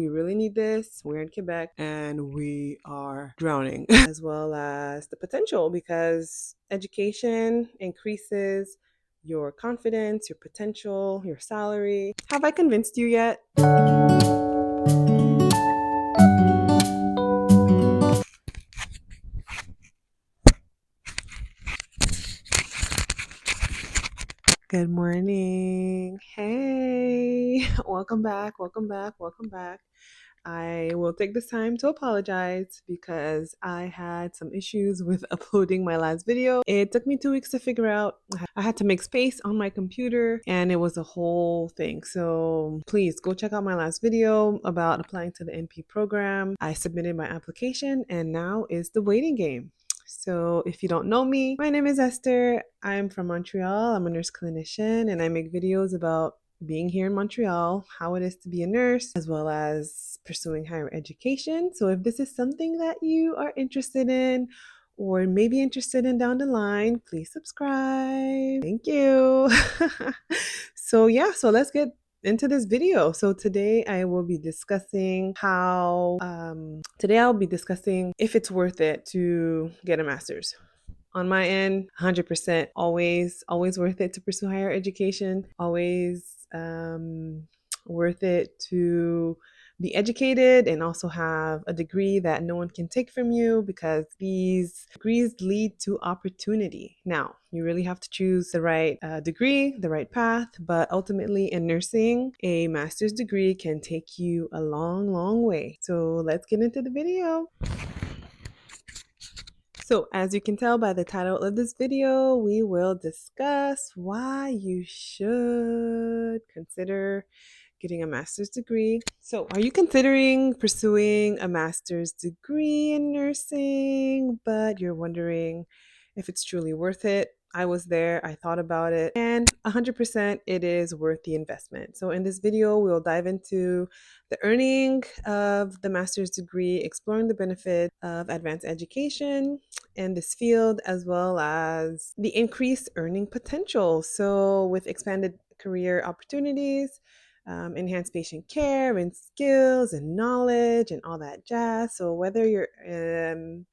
We really need this. We're in Quebec and we are drowning, as well as the potential, because education increases your confidence, your potential, your salary. Have I convinced you yet? Good morning. Hey, welcome back, welcome back, welcome back. I will take this time to apologize because I had some issues with uploading my last video. It took me 2 weeks to figure out. I had to make space on my computer and it was a whole thing. So please go check out my last video about applying to the NP program. I submitted my application and now is the waiting game. So if you don't know me, my name is Esther. I'm from Montreal. I'm a nurse clinician and I make videos about being here in Montreal, how it is to be a nurse, as well as pursuing higher education. So if this is something that you are interested in or maybe interested in down the line, please subscribe. Thank you. So let's get into this video. So today I will be discussing if it's worth it to get a master's. On my end, 100%, always worth it to pursue higher education, always worth it to be educated and also have a degree that no one can take from you, because these degrees lead to opportunity. Now, you really have to choose the right degree, the right path, but ultimately in nursing, a master's degree can take you a long, long way. So let's get into the video. So as you can tell by the title of this video, we will discuss why you should consider getting a master's degree. So are you considering pursuing a master's degree in nursing, but you're wondering if it's truly worth it? I was there, I thought about it, and 100% it is worth the investment. So in this video, we'll dive into the earning of the master's degree, exploring the benefit of advanced education in this field, as well as the increased earning potential. So with expanded career opportunities, enhanced patient care and skills and knowledge and all that jazz. So whether you're an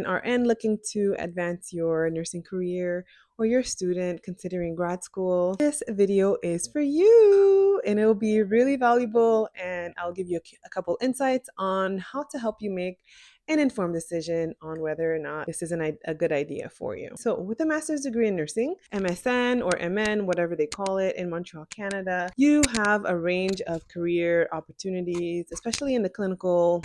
RN looking to advance your nursing career, or you're a student considering grad school, this video is for you and it will be really valuable, and I'll give you a couple insights on how to help you make an informed decision on whether or not this is a good idea for you. So with a master's degree in nursing, MSN or MN, whatever they call it in Montreal, Canada, you have a range of career opportunities, especially in the clinical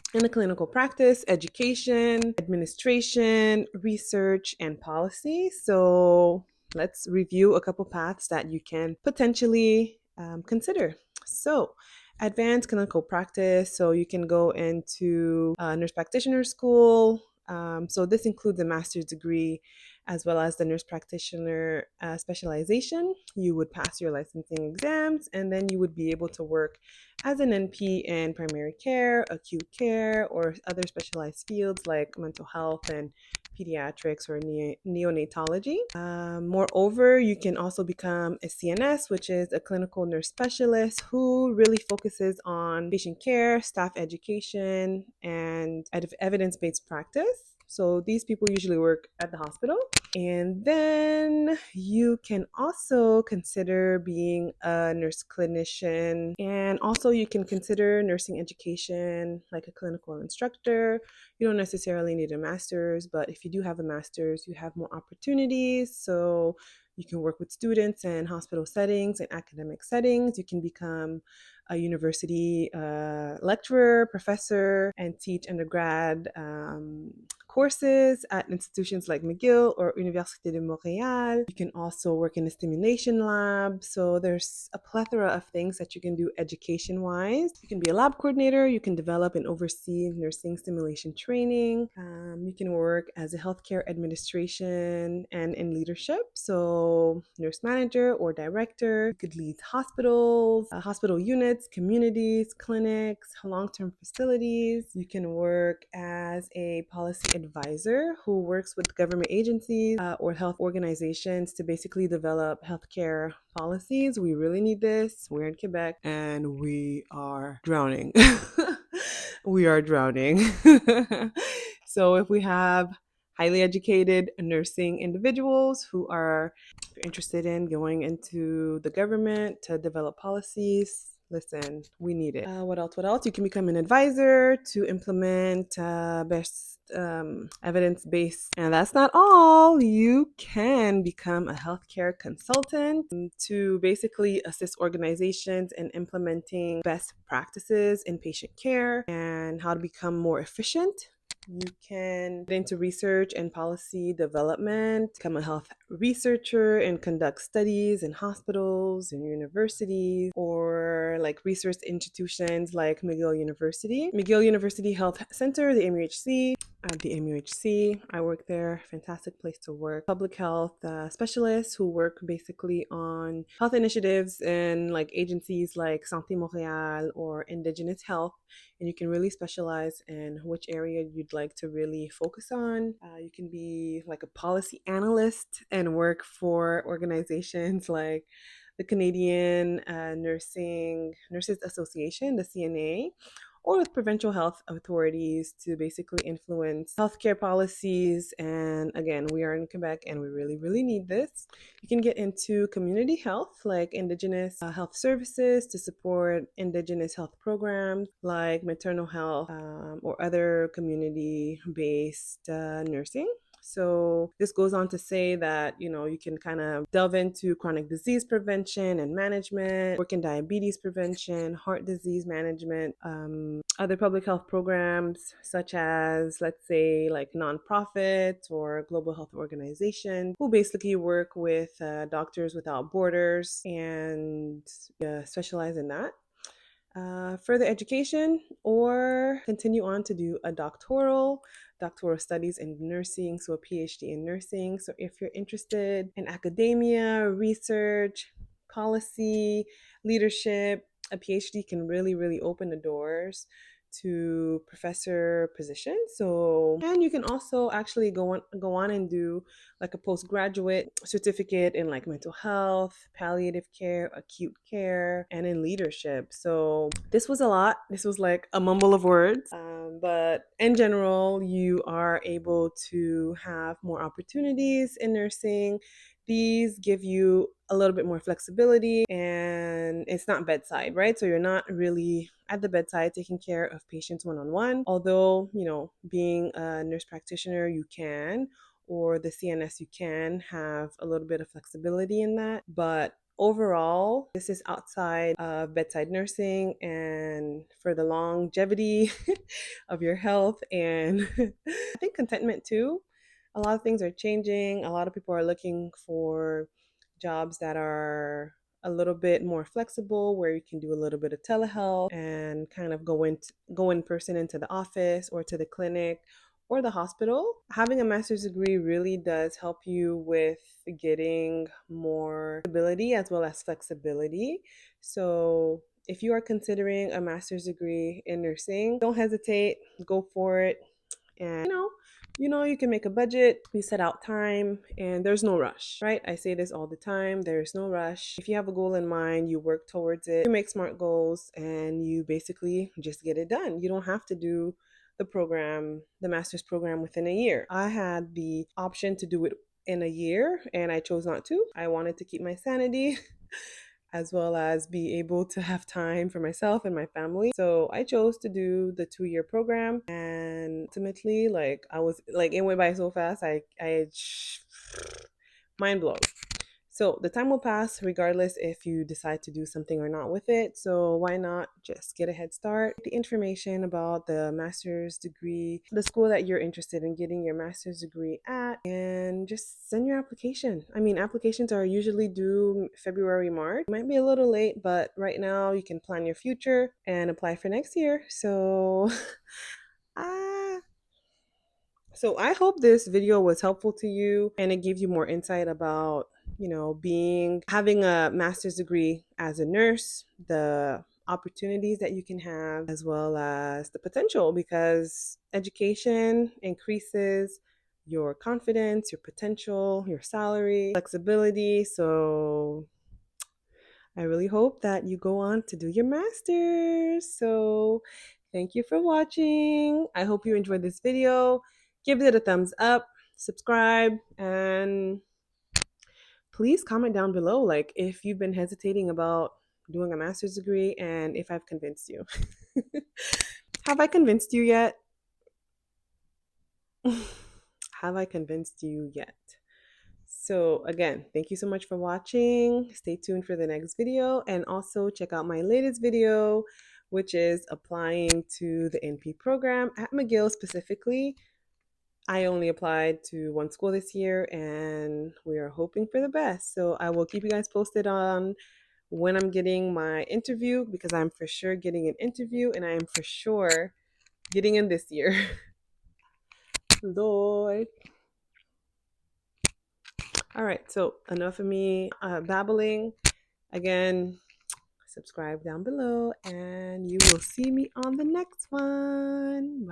practice, education, administration, research, and policy. So let's review a couple paths that you can potentially consider. So advanced clinical practice. So you can go into nurse practitioner school. So this includes a master's degree as well as the nurse practitioner specialization. You would pass your licensing exams and then you would be able to work as an NP in primary care, acute care, or other specialized fields like mental health and pediatrics or neonatology. Moreover, you can also become a CNS, which is a clinical nurse specialist, who really focuses on patient care, staff education, and evidence-based practice. So these people usually work at the hospital. And then you can also consider being a nurse clinician, and also you can consider nursing education like a clinical instructor. You don't necessarily need a master's, but if you do have a master's, you have more opportunities. So you can work with students in hospital settings and academic settings. You can become a university lecturer, professor, and teach undergrad courses at institutions like McGill or Université de Montréal. You can also work in a stimulation lab. So there's a plethora of things that you can do education-wise. You can be a lab coordinator. You can develop and oversee nursing stimulation training. You can work as a healthcare administration and in leadership. So nurse manager or director. You could lead hospitals, hospital units, communities, clinics, long-term facilities. You can work as a policy advisor who works with government agencies or health organizations to basically develop healthcare policies. We really need this. We're in Quebec and we are drowning. We are drowning. So if we have highly educated nursing individuals who are interested in going into the government to develop policies, listen, we need it. What else? What else? You can become an advisor to implement best evidence-based. And that's not all. You can become a healthcare consultant to basically assist organizations in implementing best practices in patient care and how to become more efficient. You can get into research and policy development, become a health researcher and conduct studies in hospitals and universities or like research institutions like McGill University Health Center, the MUHC. At the MUHC, I work there. Fantastic place to work. Public health specialists who work basically on health initiatives in like agencies like Santé Montréal or Indigenous Health, and you can really specialize in which area you'd like to really focus on. You can be like a policy analyst and work for organizations like the Canadian Nurses Association, the CNA, or with provincial health authorities to basically influence healthcare policies. And again, we are in Quebec and we really, really need this. You can get into community health, like Indigenous health services to support Indigenous health programs like maternal health or other community-based nursing. So this goes on to say that, you know, you can kind of delve into chronic disease prevention and management, work in diabetes prevention, heart disease management, other public health programs such as, let's say, like nonprofits or global health organizations who basically work with Doctors Without Borders and specialize in that. Further education or continue on to do a doctoral studies in nursing, so a PhD in nursing. So if you're interested in academia, research, policy, leadership, a PhD can really, really open the doors to professor positions. So, and you can also actually go on and do like a postgraduate certificate in like mental health, palliative care, acute care, and in leadership. So this was a lot. This was like a mumble of words. But in general, you are able to have more opportunities in nursing. These give you a little bit more flexibility and it's not bedside, right? So you're not really at the bedside taking care of patients one-on-one. Although, you know, being a nurse practitioner, you can, or the CNS, you can have a little bit of flexibility in that. But overall, this is outside of bedside nursing and for the longevity of your health and I think contentment too. A lot of things are changing. A lot of people are looking for jobs that are a little bit more flexible, where you can do a little bit of telehealth and kind of go in person into the office or to the clinic or the hospital. Having a master's degree really does help you with getting more stability as well as flexibility. So if you are considering a master's degree in nursing, don't hesitate, go for it. And you can make a budget, you set out time, and there's no rush, right? I say this all the time, there's no rush. If you have a goal in mind, you work towards it, you make smart goals, and you basically just get it done. You don't have to do the master's program within a year. I had the option to do it in a year, and I chose not to. I wanted to keep my sanity. As well as be able to have time for myself and my family. So I chose to do the 2-year program, and ultimately, like, I was like, it went by so fast. I mind blown. So the time will pass regardless if you decide to do something or not with it. So why not just get a head start? The information about the master's degree, the school that you're interested in getting your master's degree at, and just send your application. I mean, applications are usually due February, March. It might be a little late, but right now you can plan your future and apply for next year. So So I hope this video was helpful to you and it gave you more insight about, having a master's degree as a nurse, the opportunities that you can have, as well as the potential, because education increases your confidence, your potential, your salary, flexibility. So I really hope that you go on to do your master's. So thank you for watching. I hope you enjoyed this video. Give it a thumbs up, subscribe, and please comment down below, like, if you've been hesitating about doing a master's degree and if I've convinced you. Have I convinced you yet? Have I convinced you yet? So again, thank you so much for watching. Stay tuned for the next video, and also check out my latest video, which is applying to the NP program at McGill specifically. I only applied to one school this year, and we are hoping for the best. So I will keep you guys posted on when I'm getting my interview, because I'm for sure getting an interview, and I am for sure getting in this year. Lord. All right, so enough of me babbling. Again, subscribe down below, and you will see me on the next one.